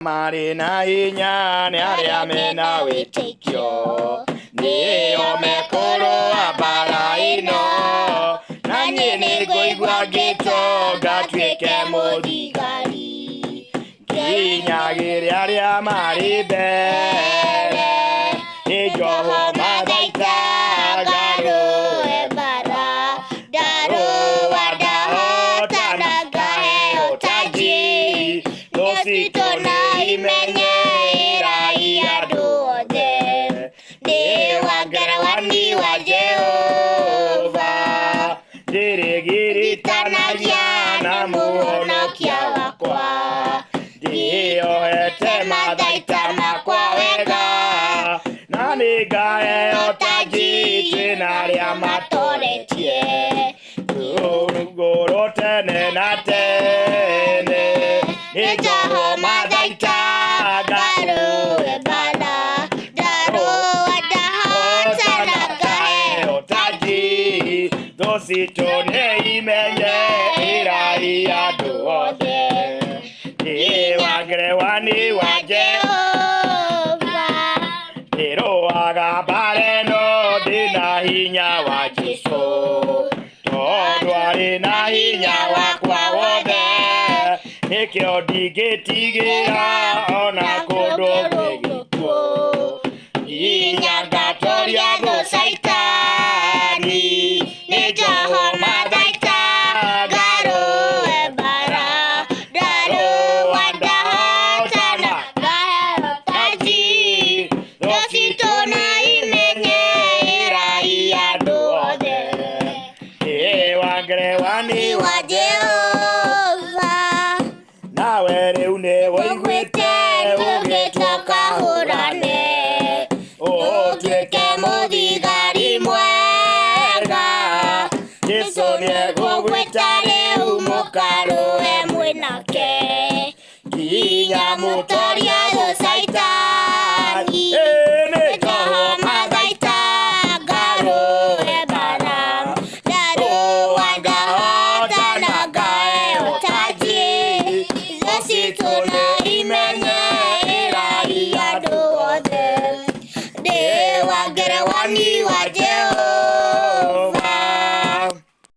marĩ na hinya nĩ arĩa mena wĩtĩkio, nĩo mekũrũa mbara ĩno, na niĩ nĩngũigua ngĩtwo ngatuĩke mũthigari, nginyagĩre arĩa marĩ mbere, nĩ njoho mathaita ngarũe mbara, ndarũa ndahotana ngaheo taji, rũciitũ na imenyera andũ othe, ndĩ wa ngerekani wa Jehova, ndĩrĩgiritanagia na mũhonokia wakwa, ndĩohete mathaita makwa wega, na nĩ ngaheo taji twĩna arĩa matoretie, ngũrũ tene na tene, nĩ njoho mathaita ngarũe mbara, ndarũa ndahotana ngaheo taji, thũ citũ nĩ imenyera andũ othe, ndĩ wa ngerekani wa Jehova, ndĩrũaga mbara ĩno ndĩna hinya wa Jesũ, tondũ arĩ na hinya wakwa wothe, nĩkĩo ndingĩtigĩra ona kũndũ gĩgĩkuũ, hinya ngatoria thũ caitani, nĩ njoho mathaita ngarũe mbara, ndarũa ndahotana ngaheo taji, thũ citũ na imenyera andũ othe, ndĩ wa ngerekani wa Jehova, nawe rĩu nĩ ũiguĩte ũgĩtwo kahũrane, ũtuĩke mũthigari mwega, Jesũ nĩegũgwĩta rĩu mũkarũe mwĩnake, nginya mũtorie thũ caitani, nĩ njoho mathaita ngarũe mbara, ndarũa ndahotana ngaheo taji, thũ citũ